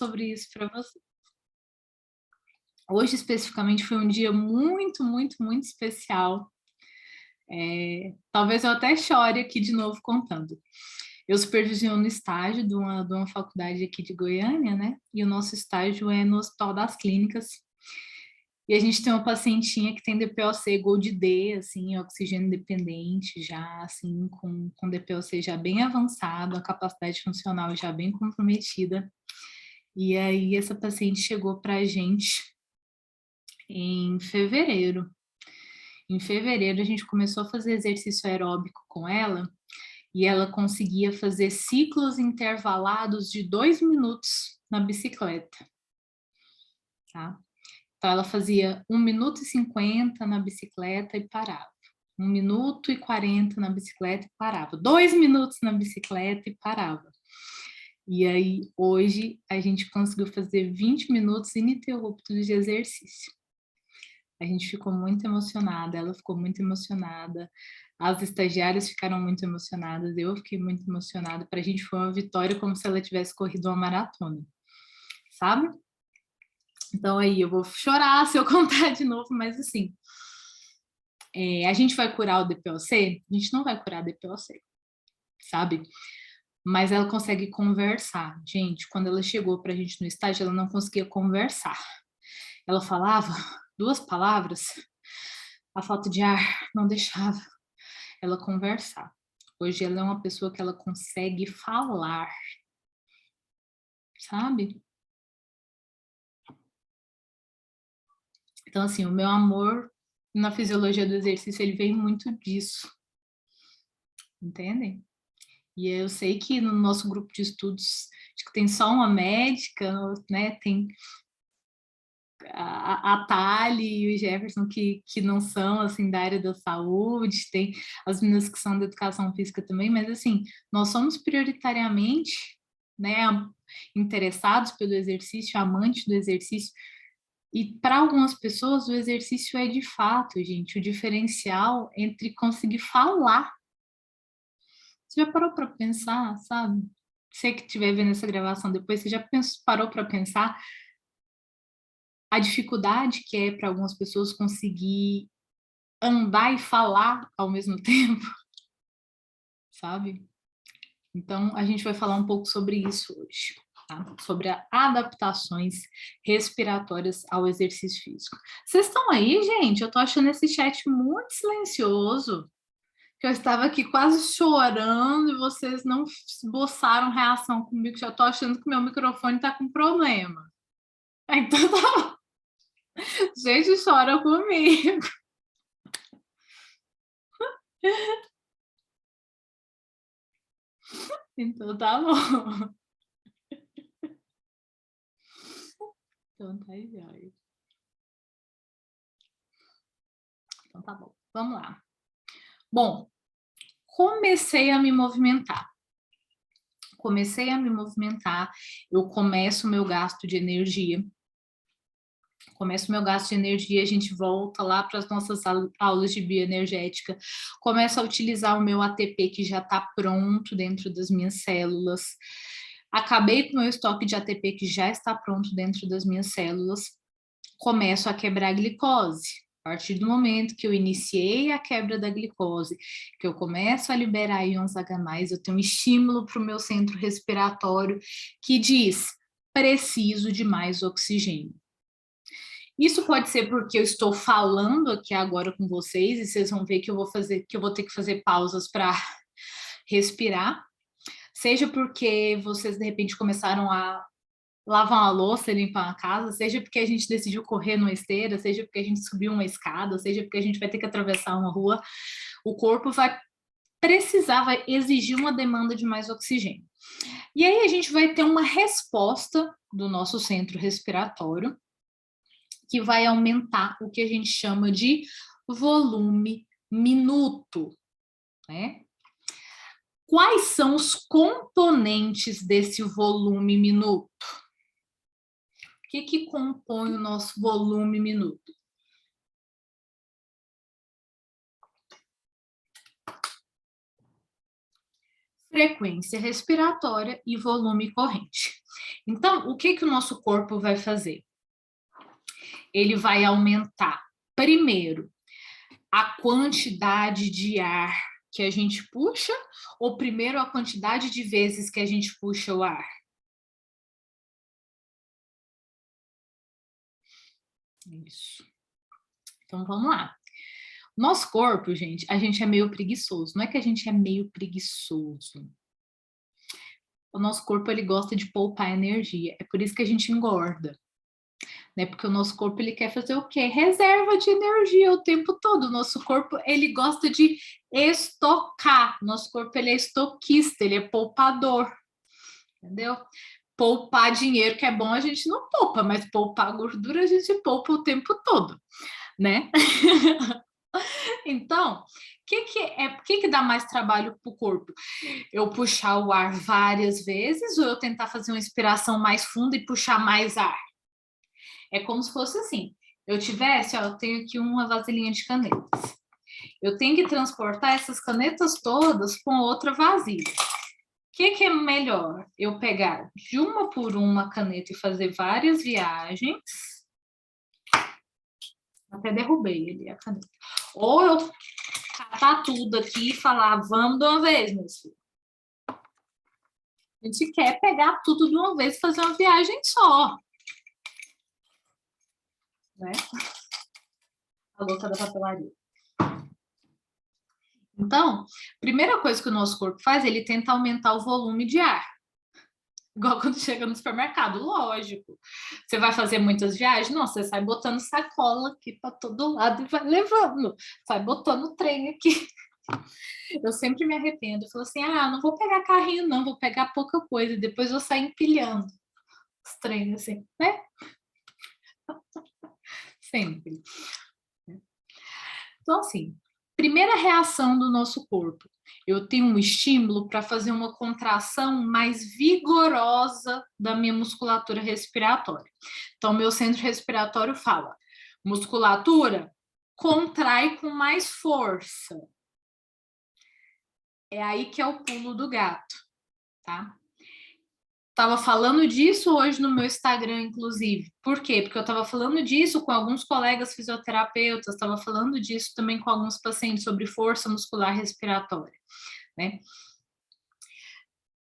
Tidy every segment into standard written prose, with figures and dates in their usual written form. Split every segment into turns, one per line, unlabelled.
sobre isso para você. Hoje, especificamente, foi um dia muito, muito, muito especial. Talvez eu até chore aqui de novo contando. Eu supervisiono estágio de uma faculdade aqui de Goiânia, né? E o nosso estágio é no Hospital das Clínicas. E a gente tem uma pacientinha que tem DPOC Gold D, assim, oxigênio dependente, já, assim, com DPOC já bem avançado, a capacidade funcional já bem comprometida. E aí essa paciente chegou para a gente em fevereiro. Em fevereiro a gente começou a fazer exercício aeróbico com ela e ela conseguia fazer ciclos intervalados de 2 minutos na bicicleta, tá? Então ela fazia 1 minuto e 50 na bicicleta e parava. 1 minuto e 40 na bicicleta e parava. 2 minutos na bicicleta e parava. E aí, hoje, a gente conseguiu fazer 20 minutos ininterruptos de exercício. A gente ficou muito emocionada, ela ficou muito emocionada, as estagiárias ficaram muito emocionadas, eu fiquei muito emocionada. Para a gente foi uma vitória como se ela tivesse corrido uma maratona, sabe? Então aí, eu vou chorar se eu contar de novo, mas assim, a gente vai curar o DPOC? A gente não vai curar a DPOC, sabe? Mas ela consegue conversar. Gente, quando ela chegou para a gente no estágio, ela não conseguia conversar. Ela falava 2 palavras, a falta de ar não deixava ela conversar. Hoje ela é uma pessoa que ela consegue falar, sabe? Então, assim, o meu amor na fisiologia do exercício, ele vem muito disso, entendem? E eu sei que no nosso grupo de estudos, acho que tem só uma médica, né? Tem a Thali e o Jefferson que não são, assim, da área da saúde, tem as meninas que são da educação física também, mas, assim, nós somos prioritariamente, né, interessados pelo exercício, amantes do exercício, e para algumas pessoas o exercício é de fato, gente, o diferencial entre conseguir falar. Você já parou para pensar, sabe? Você que estiver vendo essa gravação depois, você já parou para pensar a dificuldade que é para algumas pessoas conseguir andar e falar ao mesmo tempo, sabe? Então, a gente vai falar um pouco sobre isso hoje, tá? Sobre adaptações respiratórias ao exercício físico. Vocês estão aí, gente? Eu tô achando esse chat muito silencioso, que eu estava aqui quase chorando e vocês não esboçaram reação comigo, já tô achando que meu microfone tá com problema. Então, tá. Gente, chora comigo. Então tá bom. Então tá jóia. Então tá bom. Vamos lá. Bom, comecei a me movimentar. Eu começo o meu gasto de energia. A gente volta lá para as nossas aulas de bioenergética, começo a utilizar o meu ATP que já está pronto dentro das minhas células. Acabei com o meu estoque de ATP que já está pronto dentro das minhas células, começo a quebrar a glicose. A partir do momento que eu iniciei a quebra da glicose, que eu começo a liberar íons H+, eu tenho um estímulo para o meu centro respiratório que diz, preciso de mais oxigênio. Isso pode ser porque eu estou falando aqui agora com vocês e vocês vão ver que eu vou ter que fazer pausas para respirar, seja porque vocês de repente começaram a lavar uma louça, limpar uma casa, seja porque a gente decidiu correr numa esteira, seja porque a gente subiu uma escada, seja porque a gente vai ter que atravessar uma rua, o corpo vai exigir uma demanda de mais oxigênio. E aí a gente vai ter uma resposta do nosso centro respiratório que vai aumentar o que a gente chama de volume minuto, né? Quais são os componentes desse volume minuto? O que compõe o nosso volume minuto? frequência respiratória e volume corrente. Então, o que o nosso corpo vai fazer? Ele vai aumentar, primeiro, a quantidade de ar que a gente puxa, ou primeiro a quantidade de vezes que a gente puxa o ar? Isso. Então, vamos lá. Nosso corpo, gente, a gente é meio preguiçoso. Não é que a gente é meio preguiçoso. O nosso corpo, ele gosta de poupar energia. É por isso que a gente engorda. Né? Porque o nosso corpo, ele quer fazer o quê? Reserva de energia o tempo todo. O nosso corpo, ele gosta de estocar. Nosso corpo, ele é estoquista, ele é poupador. Entendeu? Poupar dinheiro, que é bom, a gente não poupa, mas poupar gordura, a gente poupa o tempo todo, né? Então, o que dá mais trabalho para o corpo? Eu puxar o ar várias vezes ou eu tentar fazer uma inspiração mais funda e puxar mais ar? É como se fosse assim, eu tivesse, ó, eu tenho aqui uma vasilhinha de canetas. Eu tenho que transportar essas canetas todas com outra vasilha. O que é melhor? Eu pegar de uma por uma caneta e fazer várias viagens. Até derrubei ele, a caneta. Ou eu catar tudo aqui e falar, vamos de uma vez, meus filhos. A gente quer pegar tudo de uma vez e fazer uma viagem só. Né? A louca da papelaria. Então, primeira coisa que o nosso corpo faz, ele tenta aumentar o volume de ar. Igual quando chega no supermercado, lógico. Você vai fazer muitas viagens? Não, você sai botando sacola aqui para todo lado e vai levando. Sai botando trem aqui. Eu sempre me arrependo. Eu falo assim, não vou pegar carrinho não, vou pegar pouca coisa. Depois vou sair empilhando os trem, assim, né? Sempre. Então, assim, primeira reação do nosso corpo. Eu tenho um estímulo para fazer uma contração mais vigorosa da minha musculatura respiratória. Então, meu centro respiratório fala, musculatura, contrai com mais força. É aí que é o pulo do gato, tá? Estava falando disso hoje no meu Instagram, inclusive. Por quê? Porque eu estava falando disso com alguns colegas fisioterapeutas, estava falando disso também com alguns pacientes sobre força muscular respiratória, né?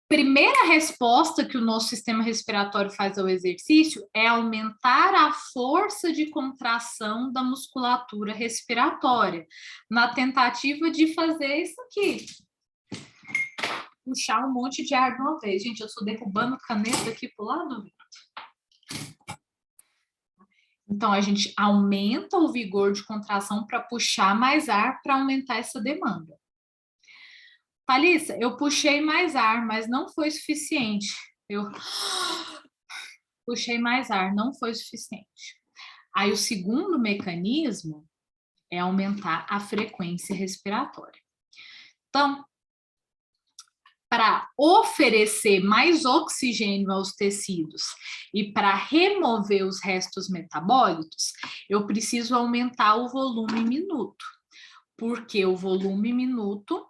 Primeira resposta que o nosso sistema respiratório faz ao exercício é aumentar a força de contração da musculatura respiratória, na tentativa de fazer isso aqui. Puxar um monte de ar de uma vez. Gente, eu estou derrubando caneta aqui pro lado. Então, a gente aumenta o vigor de contração para puxar mais ar para aumentar essa demanda. Thalissa, eu puxei mais ar, mas não foi suficiente. Eu puxei mais ar, não foi suficiente. Aí, o segundo mecanismo é aumentar a frequência respiratória. Então, para oferecer mais oxigênio aos tecidos e para remover os restos metabólitos, eu preciso aumentar o volume minuto, porque o volume minuto,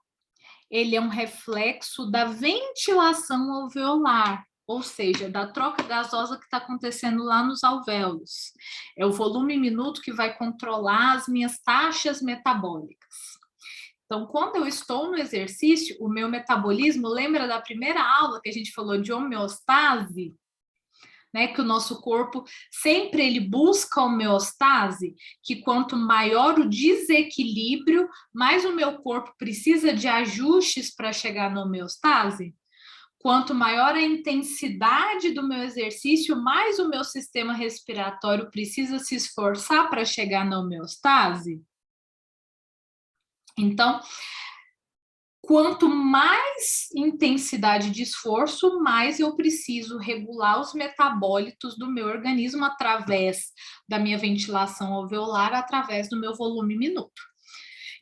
ele é um reflexo da ventilação alveolar, ou seja, da troca gasosa que está acontecendo lá nos alvéolos. É o volume minuto que vai controlar as minhas taxas metabólicas. Então, quando eu estou no exercício, o meu metabolismo, lembra da primeira aula que a gente falou de homeostase? Né, que o nosso corpo sempre ele busca homeostase, que quanto maior o desequilíbrio, mais o meu corpo precisa de ajustes para chegar na homeostase. Quanto maior a intensidade do meu exercício, mais o meu sistema respiratório precisa se esforçar para chegar na homeostase. Então, quanto mais intensidade de esforço, mais eu preciso regular os metabólitos do meu organismo através da minha ventilação alveolar, através do meu volume minuto.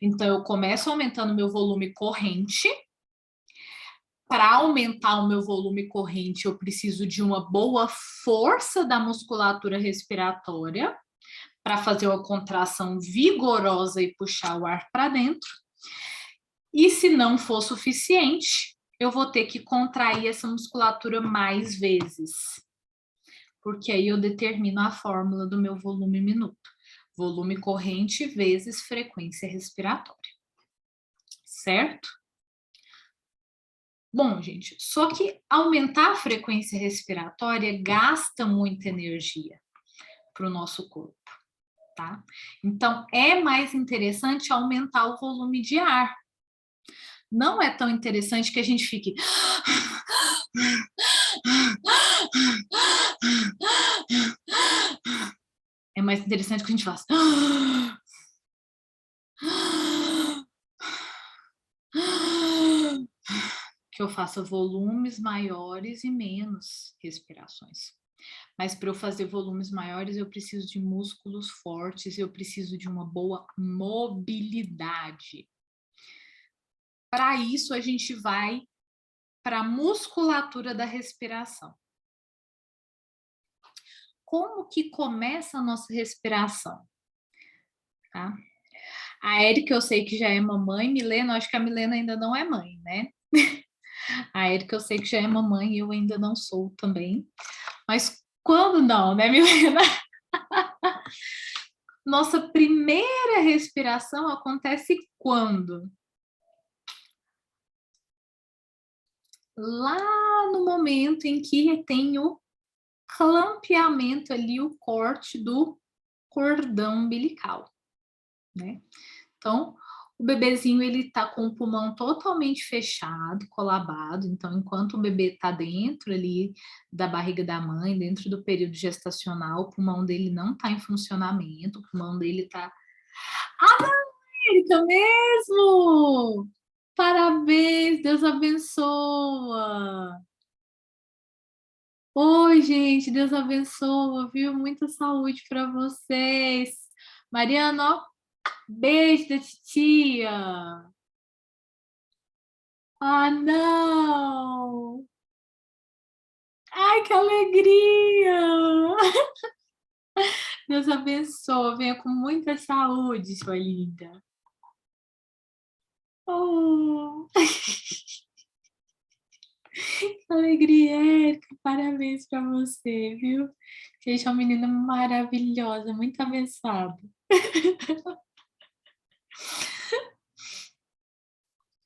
Então, eu começo aumentando meu volume corrente. Para aumentar o meu volume corrente, eu preciso de uma boa força da musculatura respiratória para fazer uma contração vigorosa e puxar o ar para dentro. E se não for suficiente, eu vou ter que contrair essa musculatura mais vezes, porque aí eu determino a fórmula do meu volume minuto. Volume corrente vezes frequência respiratória. Certo? Bom, gente, só que aumentar a frequência respiratória gasta muita energia para o nosso corpo, tá? Então, é mais interessante aumentar o volume de ar. Não é tão interessante que a gente fique... É mais interessante que a gente faça... Que eu faça volumes maiores e menos respirações. Mas para eu fazer volumes maiores, eu preciso de músculos fortes, eu preciso de uma boa mobilidade. Para isso, a gente vai para a musculatura da respiração. Como que começa a nossa respiração? Tá? A Érica, eu sei que já é mamãe, Milena, acho que a Milena ainda não é mãe, né? A Érica, eu sei que já é mamãe, eu ainda não sou também. Mas quando não, né, Milena? Nossa primeira respiração acontece quando? Lá no momento em que tem o clampeamento ali, o corte do cordão umbilical, né? Então, o bebezinho, ele tá com o pulmão totalmente fechado, colabado, então, enquanto o bebê tá dentro ali da barriga da mãe, dentro do período gestacional, o pulmão dele não tá em funcionamento, o pulmão dele tá... Ah, não, Erika, mesmo! Parabéns, Deus abençoa! Oi, gente, Deus abençoa, viu? Muita saúde para vocês. Mariana, ó, beijo da titia. Ah, não! Ai, que alegria! Deus abençoa, venha com muita saúde, sua linda. Oh. Que alegria, Érica. Parabéns para você, viu? Você é uma menina maravilhosa, muito abençoada.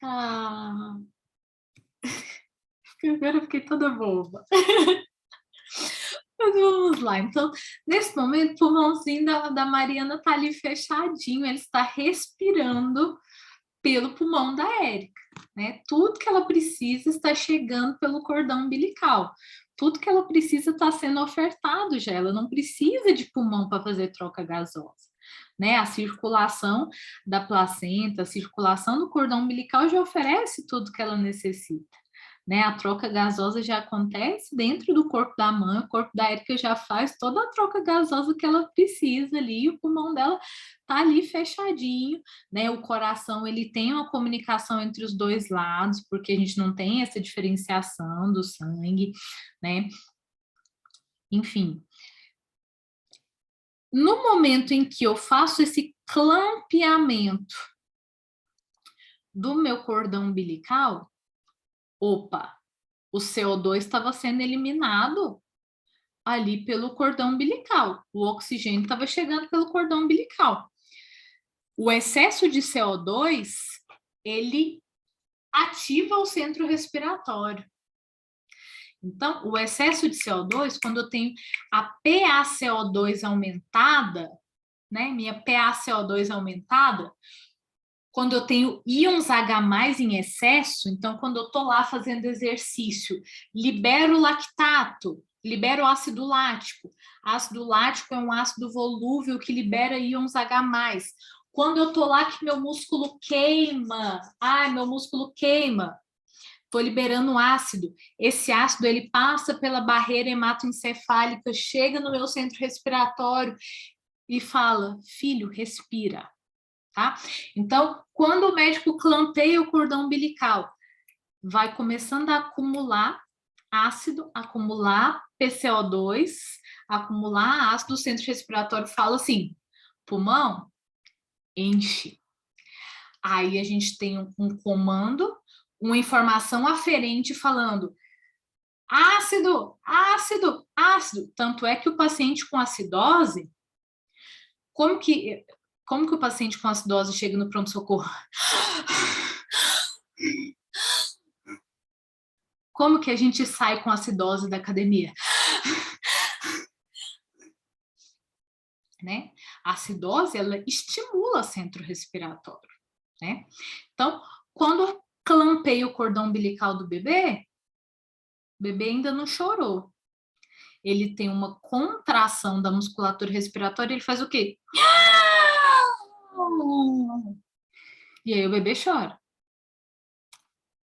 Ah, agora eu fiquei toda boba. Mas vamos lá. Então, nesse momento, o pulmãozinho da Mariana tá ali fechadinho, ele está respirando pelo pulmão da Érica, né? Tudo que ela precisa está chegando pelo cordão umbilical. Tudo que ela precisa está sendo ofertado já. Ela não precisa de pulmão para fazer troca gasosa, né? A circulação da placenta, a circulação do cordão umbilical já oferece tudo que ela necessita, né? A troca gasosa já acontece dentro do corpo da mãe, o corpo da Érica já faz toda a troca gasosa que ela precisa ali, o pulmão dela tá ali fechadinho, né? O coração, ele tem uma comunicação entre os dois lados, porque a gente não tem essa diferenciação do sangue, né? Enfim. No momento em que eu faço esse clampeamento do meu cordão umbilical, opa, o CO2 estava sendo eliminado ali pelo cordão umbilical. O oxigênio estava chegando pelo cordão umbilical. O excesso de CO2, ele ativa o centro respiratório. Então, o excesso de CO2, quando eu tenho a PaCO2 aumentada, né, minha PaCO2 aumentada, quando eu tenho íons H+ em excesso, então quando eu estou lá fazendo exercício, libero lactato, libero ácido lático. Ácido lático é um ácido volúvel que libera íons H+. Quando eu estou lá que meu músculo queima, meu músculo queima, estou liberando ácido. Esse ácido, ele passa pela barreira hematoencefálica, chega no meu centro respiratório e fala, filho, respira. Tá? Então, quando o médico clampeia o cordão umbilical, vai começando a acumular ácido, acumular PCO2, acumular ácido, o centro respiratório fala assim, pulmão, enche. Aí a gente tem um comando, uma informação aferente falando ácido, ácido, ácido. Tanto é que o paciente com acidose, como que o paciente com acidose chega no pronto-socorro? Como que a gente sai com acidose da academia? Né? A acidose, ela estimula o centro respiratório, né? Então, quando clampei o cordão umbilical do bebê, o bebê ainda não chorou. Ele tem uma contração da musculatura respiratória, ele faz o quê? E aí o bebê chora.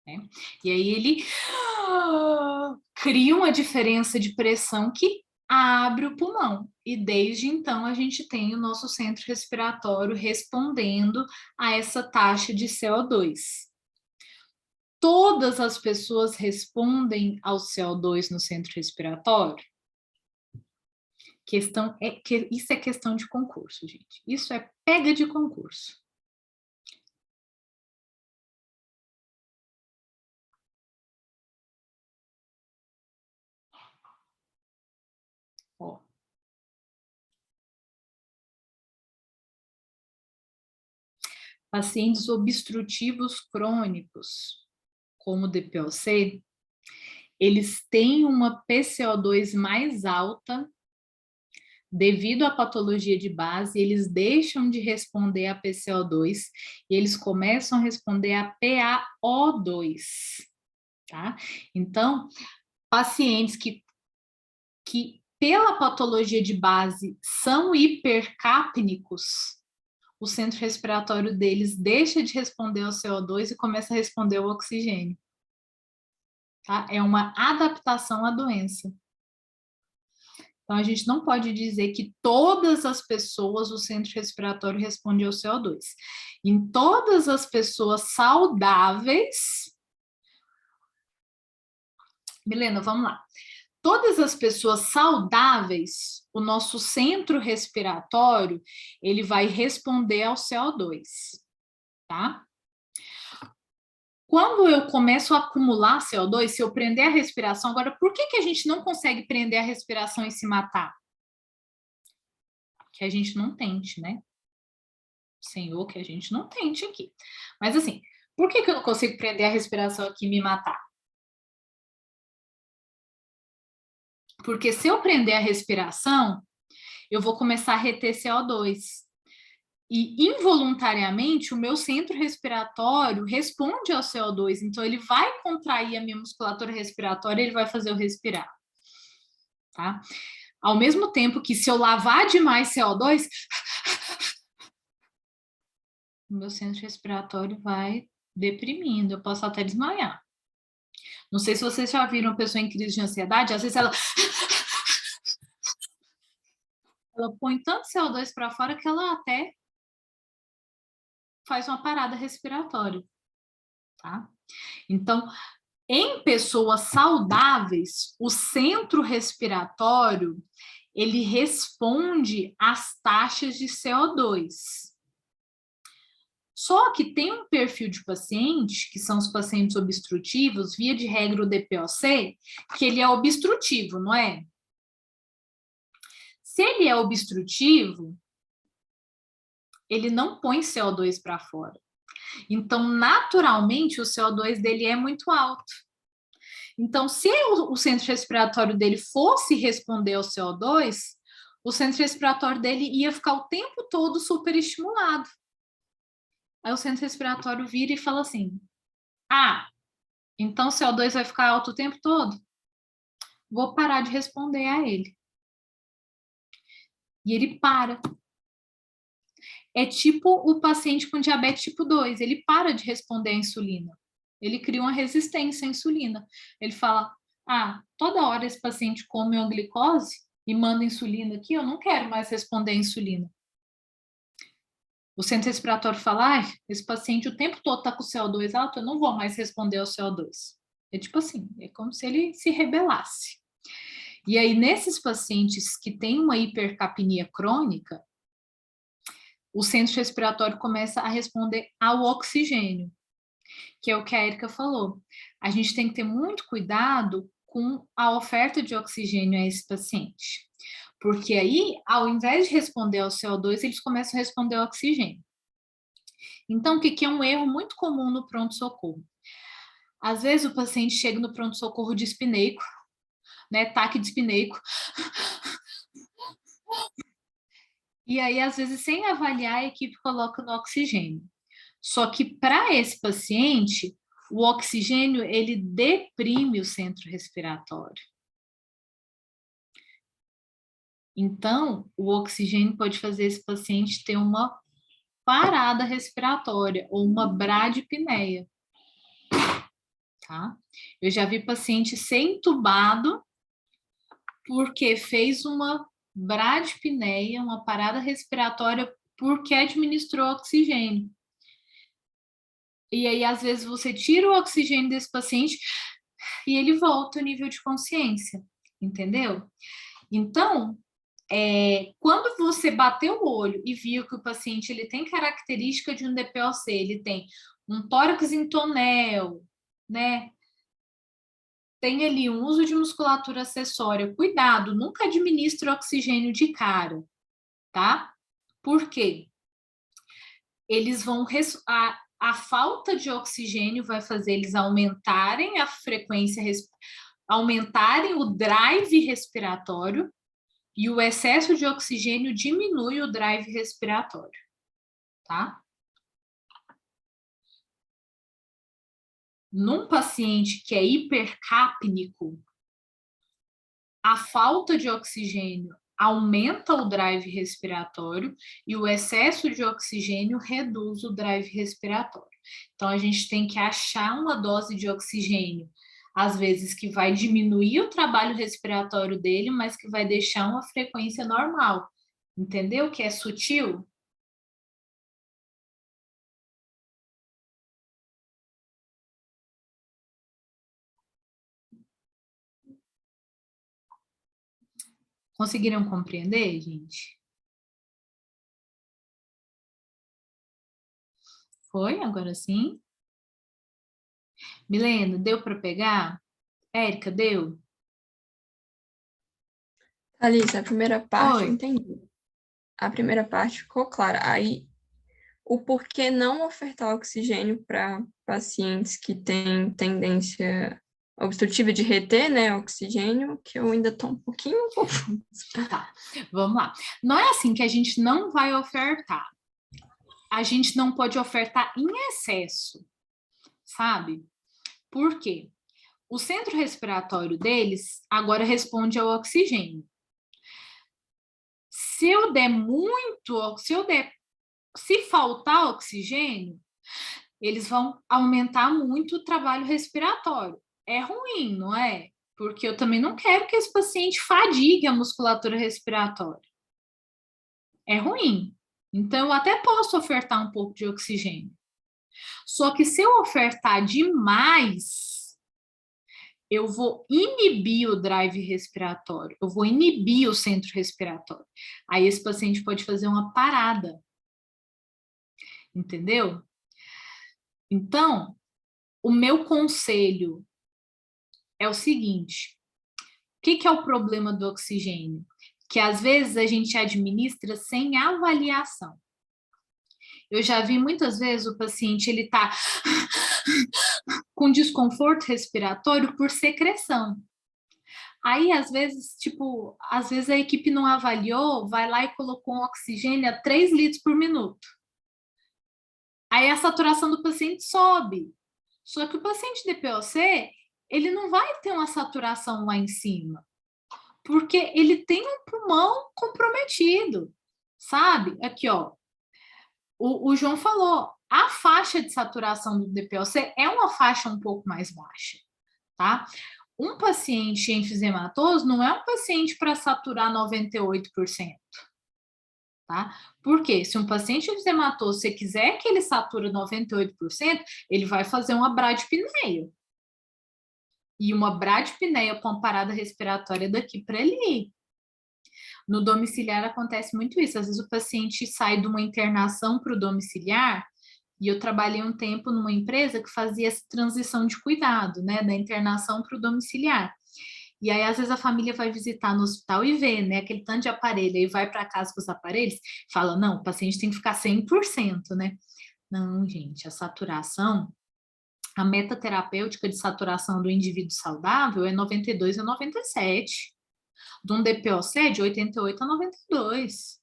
Né? E aí ele cria uma diferença de pressão que abre o pulmão. E desde então a gente tem o nosso centro respiratório respondendo a essa taxa de CO2. Todas as pessoas respondem ao CO2 no centro respiratório? Isso é questão de concurso, gente. Isso é pega de concurso. Ó. Pacientes obstrutivos crônicos, como o DPOC, eles têm uma PCO2 mais alta devido à patologia de base, eles deixam de responder a PCO2 e eles começam a responder a PaO2, tá? Então, pacientes que pela patologia de base são hipercapnicos, o centro respiratório deles deixa de responder ao CO2 e começa a responder ao oxigênio. Tá? É uma adaptação à doença. Então, a gente não pode dizer que todas as pessoas, o centro respiratório responde ao CO2. Em todas as pessoas saudáveis... Milena, vamos lá. Todas as pessoas saudáveis, o nosso centro respiratório, ele vai responder ao CO2, tá? Quando eu começo a acumular CO2, se eu prender a respiração, agora, por que a gente não consegue prender a respiração e se matar? Que a gente não tente, né? Senhor, que a gente não tente aqui. Mas assim, por que eu não consigo prender a respiração aqui e me matar? Porque se eu prender a respiração, eu vou começar a reter CO2. E involuntariamente o meu centro respiratório responde ao CO2, então ele vai contrair a minha musculatura respiratória, ele vai fazer eu respirar, tá? Ao mesmo tempo que se eu lavar demais CO2, o meu centro respiratório vai deprimindo, eu posso até desmaiar. Não sei se vocês já viram uma pessoa em crise de ansiedade, às vezes ela põe tanto CO2 para fora que ela até faz uma parada respiratória, tá? Então, em pessoas saudáveis, o centro respiratório, ele responde às taxas de CO2. Só que tem um perfil de paciente, que são os pacientes obstrutivos, via de regra o DPOC, que ele é obstrutivo, não é? Se ele é obstrutivo, ele não põe CO2 para fora. Então, naturalmente, o CO2 dele é muito alto. Então, se o centro respiratório dele fosse responder ao CO2, o centro respiratório dele ia ficar o tempo todo superestimulado. Aí o centro respiratório vira e fala assim, então o CO2 vai ficar alto o tempo todo? Vou parar de responder a ele. E ele para. É tipo o paciente com diabetes tipo 2, ele para de responder à insulina. Ele cria uma resistência à insulina. Ele fala, toda hora esse paciente come uma glicose e manda insulina aqui, eu não quero mais responder à insulina. O centro respiratório fala, esse paciente o tempo todo está com o CO2 alto, eu não vou mais responder ao CO2. É tipo assim, é como se ele se rebelasse. E aí, nesses pacientes que têm uma hipercapnia crônica, o centro respiratório começa a responder ao oxigênio. que é o que a Erika falou. A gente tem que ter muito cuidado com a oferta de oxigênio a esse paciente. Porque aí, ao invés de responder ao CO2, eles começam a responder ao oxigênio. Então, o que é um erro muito comum no pronto-socorro? Às vezes o paciente chega no pronto-socorro dispneico, né, taque dispneico, e aí, às vezes, sem avaliar, a equipe coloca no oxigênio. Só que para esse paciente, o oxigênio, ele deprime o centro respiratório. Então, o oxigênio pode fazer esse paciente ter uma parada respiratória ou uma bradipneia, tá? Eu já vi paciente ser entubado porque fez uma bradipneia, uma parada respiratória, porque administrou oxigênio. E aí, às vezes, você tira o oxigênio desse paciente e ele volta ao nível de consciência, entendeu? Então, quando você bateu o olho e viu que o paciente ele tem característica de um DPOC, ele tem um tórax em tonel, né? Tem ali um uso de musculatura acessória. Cuidado, nunca administre oxigênio de cara, tá? Por quê? Eles vão... A falta de oxigênio vai fazer eles aumentarem a frequência, aumentarem o drive respiratório, e o excesso de oxigênio diminui o drive respiratório, tá? Num paciente que é hipercápnico, a falta de oxigênio aumenta o drive respiratório e o excesso de oxigênio reduz o drive respiratório. Então, a gente tem que achar uma dose de oxigênio, às vezes que vai diminuir o trabalho respiratório dele, mas que vai deixar uma frequência normal. Entendeu? Que é sutil? Conseguiram compreender, gente? Foi? Agora sim? Milena, deu para pegar? Érica, deu?
Alice, a primeira parte eu
Oi.
entendi. A primeira parte ficou clara. Aí, o porquê não ofertar oxigênio para pacientes que têm tendência obstrutiva de reter, né, oxigênio, que eu ainda estou um pouquinho confusa.
Tá, vamos lá. Não é assim que a gente não vai ofertar. A gente não pode ofertar em excesso, sabe? Por quê? O centro respiratório deles agora responde ao oxigênio. Se eu der muito, se faltar oxigênio, eles vão aumentar muito o trabalho respiratório. É ruim, não é? Porque eu também não quero que esse paciente fadigue a musculatura respiratória. É ruim. Então, eu até posso ofertar um pouco de oxigênio. Só que se eu ofertar demais, eu vou inibir o drive respiratório, eu vou inibir o centro respiratório. Aí esse paciente pode fazer uma parada. Entendeu? Então, o meu conselho é o seguinte: o que é o problema do oxigênio? Que às vezes a gente administra sem avaliação. Eu já vi muitas vezes o paciente ele tá com desconforto respiratório por secreção. Aí, às vezes, tipo, às vezes a equipe não avaliou, vai lá e colocou um oxigênio a 3 litros por minuto. Aí a saturação do paciente sobe. Só que o paciente DPOC, ele não vai ter uma saturação lá em cima, porque ele tem um pulmão comprometido, sabe? Aqui, ó, o João falou, a faixa de saturação do DPOC é uma faixa um pouco mais baixa, tá? Um paciente enfisematoso não é um paciente para saturar 98%, tá? Porque se um paciente enfisematoso, você quiser que ele sature 98%, ele vai fazer uma bradipneia. E uma bradipneia com parada respiratória daqui para ali. No domiciliar acontece muito isso. Às vezes o paciente sai de uma internação para o domiciliar E eu trabalhei um tempo numa empresa que fazia essa transição de cuidado, né, da internação para o domiciliar. E aí, às vezes, a família vai visitar no hospital e vê, né, aquele tanto de aparelho, aí vai para casa com os aparelhos, fala, não, o paciente tem que ficar 100%, né? Não, gente, a saturação, a meta terapêutica de saturação do indivíduo saudável é 92 a 97, de um DPOC de 88 a 92.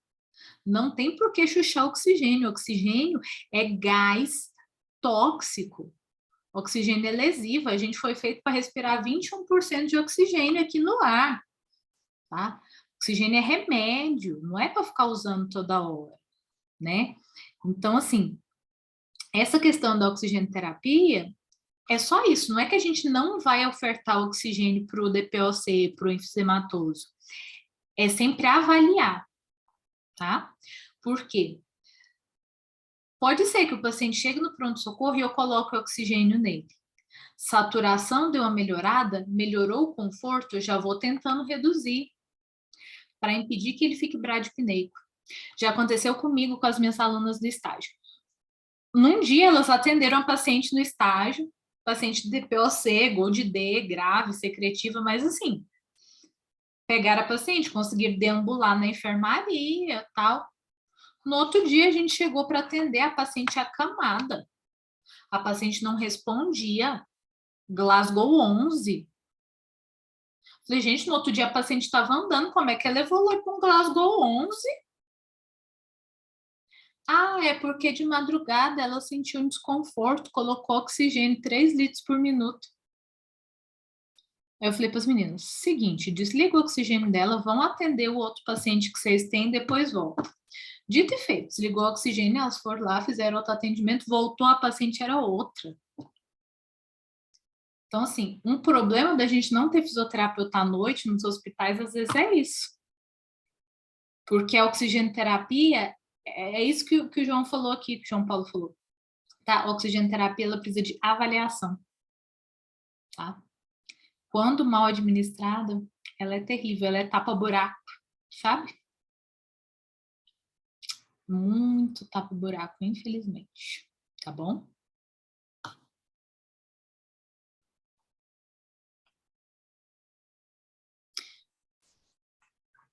Não tem por que chuchar oxigênio. Oxigênio é gás tóxico. Oxigênio é lesivo. A gente foi feito para respirar 21% de oxigênio aqui no ar, tá? Oxigênio é remédio, não é para ficar usando toda hora, né? Então, assim, essa questão da oxigenoterapia é só isso. Não é que a gente não vai ofertar oxigênio para o DPOC, para o enfisematoso. É sempre avaliar, tá? Por quê? Pode ser que o paciente chegue no pronto-socorro e eu coloque o oxigênio nele. Saturação deu uma melhorada, melhorou o conforto, eu já vou tentando reduzir para impedir que ele fique bradipneico. Já aconteceu comigo com as minhas alunas do estágio. Num dia, elas atenderam a paciente no estágio, paciente de DPOC, Gold D, grave, secretiva, mas assim, pegaram a paciente, conseguiram deambular na enfermaria, tal. No outro dia, a gente chegou para atender a paciente acamada. A paciente não respondia. Glasgow 11. Falei, gente, no outro dia a paciente estava andando, como é que ela evoluiu com Glasgow 11? Ah, é porque de madrugada ela sentiu um desconforto, colocou oxigênio 3 litros por minuto. Aí eu falei para as meninas, seguinte, desliga o oxigênio dela, vão atender o outro paciente que vocês têm, depois volta. Dito e feito, desligou o oxigênio, elas foram lá, fizeram outro atendimento, voltou, a paciente era outra. Então, assim, um problema da gente não ter fisioterapeuta à noite nos hospitais, às vezes, é isso. Porque a oxigenoterapia, é isso que o João falou aqui, que o João Paulo falou. Tá? A oxigenoterapia, ela precisa de avaliação. Tá? Quando mal administrada, ela é terrível, ela é tapa-buraco, sabe? Muito tapa-buraco, infelizmente. Tá bom?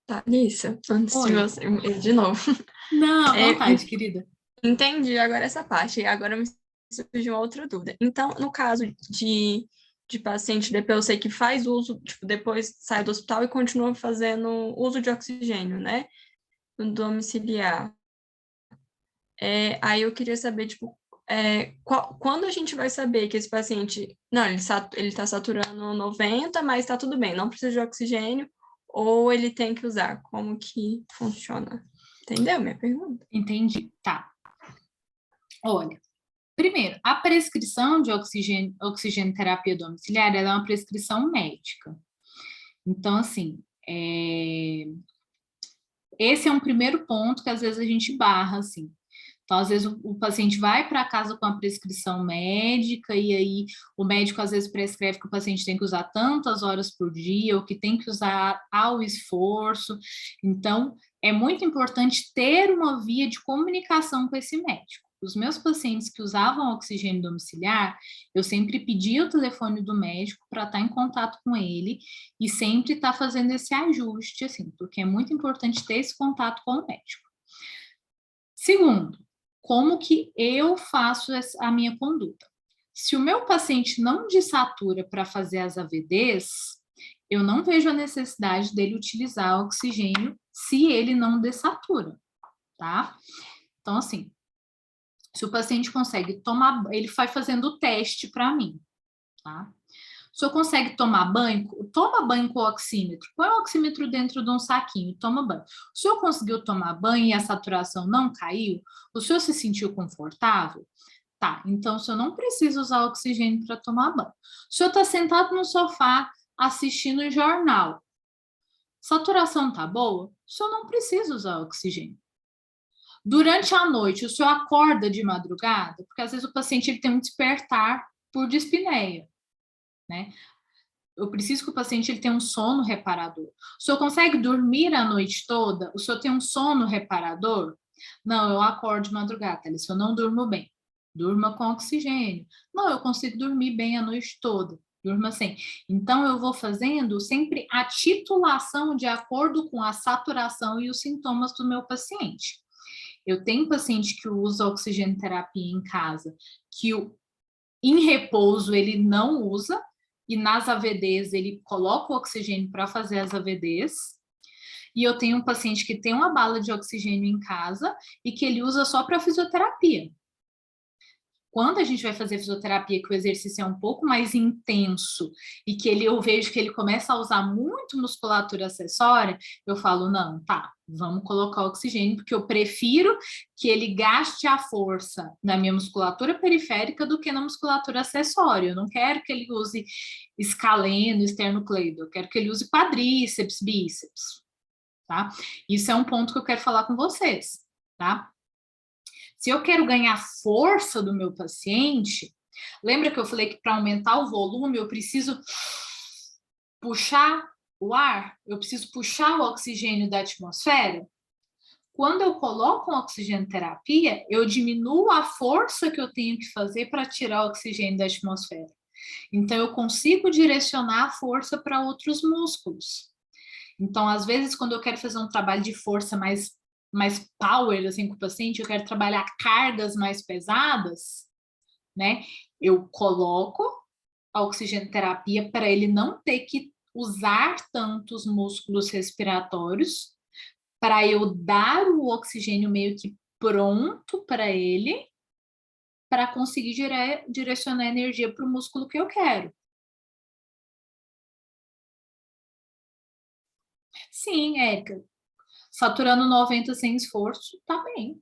Thalissa, antes de
Oi.
você, de novo.
Não, à vontade, querida.
Entendi agora essa parte. Agora me surgiu uma outra dúvida. Então, no caso de paciente DPOC que faz uso, tipo, depois sai do hospital e continua fazendo uso de oxigênio, né? No domiciliar. Aí eu queria saber, tipo, quando a gente vai saber que esse paciente, não, ele está saturando 90, mas está tudo bem, não precisa de oxigênio, ou ele tem que usar? Como que funciona? Entendeu minha pergunta?
Entendi. Tá. Olha, primeiro, a prescrição de oxigenoterapia domiciliar, ela é uma prescrição médica. Então, assim, esse é um primeiro ponto que às vezes a gente barra, assim. Então, às vezes, o paciente vai para casa com a prescrição médica e aí o médico, às vezes, prescreve que o paciente tem que usar tantas horas por dia ou que tem que usar ao esforço. Então, é muito importante ter uma via de comunicação com esse médico. Os meus pacientes que usavam oxigênio domiciliar, eu sempre pedia o telefone do médico para estar em contato com ele e sempre estar fazendo esse ajuste, assim, porque é muito importante ter esse contato com o médico. Segundo, como que eu faço a minha conduta? Se o meu paciente não desatura para fazer as AVDs, eu não vejo a necessidade dele utilizar oxigênio se ele não dessatura, tá? Então, assim, se o paciente consegue tomar, ele vai fazendo o teste para mim, tá? O senhor consegue tomar banho? Toma banho com o oxímetro. Põe o oxímetro dentro de um saquinho, toma banho. O senhor conseguiu tomar banho e a saturação não caiu? O senhor se sentiu confortável? Tá, então o senhor não precisa usar oxigênio para tomar banho. O senhor está sentado no sofá assistindo o jornal. Saturação tá boa? O senhor não precisa usar oxigênio. Durante a noite, o senhor acorda de madrugada? Porque às vezes o paciente ele tem um despertar por dispneia, né? Eu preciso que o paciente ele tenha um sono reparador. O senhor consegue dormir a noite toda? O senhor tem um sono reparador? Não, eu acordo de madrugada, Thalissa, eu não durmo bem. Durma com oxigênio. Não, eu consigo dormir bem a noite toda. Durma sem. Então, eu vou fazendo sempre a titulação de acordo com a saturação e os sintomas do meu paciente. Eu tenho paciente que usa oxigenoterapia em casa, que em repouso ele não usa, e nas AVDs ele coloca o oxigênio para fazer as AVDs. E eu tenho um paciente que tem uma bala de oxigênio em casa e que ele usa só para fisioterapia. Quando a gente vai fazer fisioterapia, que o exercício é um pouco mais intenso e que eu vejo que ele começa a usar muito musculatura acessória, eu falo, não, tá, vamos colocar oxigênio, porque eu prefiro que ele gaste a força na minha musculatura periférica do que na musculatura acessória. Eu não quero que ele use escaleno, esternocleido, eu quero que ele use quadríceps, bíceps, tá? Isso é um ponto que eu quero falar com vocês, tá? Se eu quero ganhar força do meu paciente, lembra que eu falei que para aumentar o volume eu preciso puxar o ar? Eu preciso puxar o oxigênio da atmosfera? Quando eu coloco uma oxigenoterapia, eu diminuo a força que eu tenho que fazer para tirar o oxigênio da atmosfera. Então, eu consigo direcionar a força para outros músculos. Então, às vezes, quando eu quero fazer um trabalho de força mais power, assim, com o paciente, eu quero trabalhar cargas mais pesadas, né? Eu coloco a oxigenoterapia para ele não ter que usar tantos músculos respiratórios, para eu dar o oxigênio meio que pronto para ele, para conseguir direcionar a energia para o músculo que eu quero. Sim, Érica, saturando 90 sem esforço, tá bem.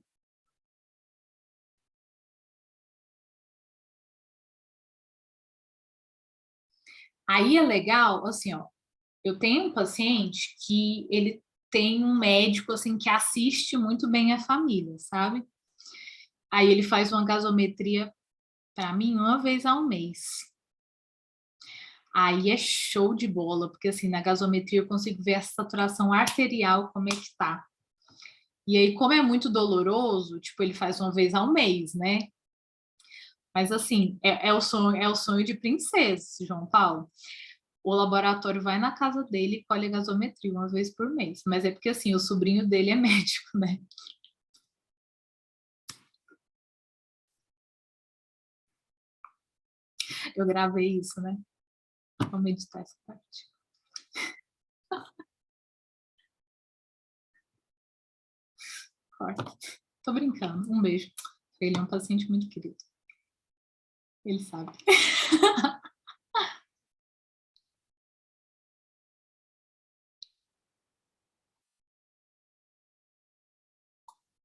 Aí é legal, assim, ó, eu tenho um paciente que ele tem um médico, assim, que assiste muito bem a família, sabe? Aí ele faz uma gasometria para mim uma vez ao mês. Aí é show de bola, porque assim, na gasometria eu consigo ver a saturação arterial, como é que tá. E aí, como é muito doloroso, tipo, ele faz uma vez ao mês, né? Mas assim, é o sonho de princesa, João Paulo. O laboratório vai na casa dele e colhe a gasometria uma vez por mês. Mas é porque assim, o sobrinho dele é médico, né? Eu gravei isso, né? Vamos editar essa parte. Corta. Tô brincando. Um beijo. Ele é um paciente muito querido. Ele sabe.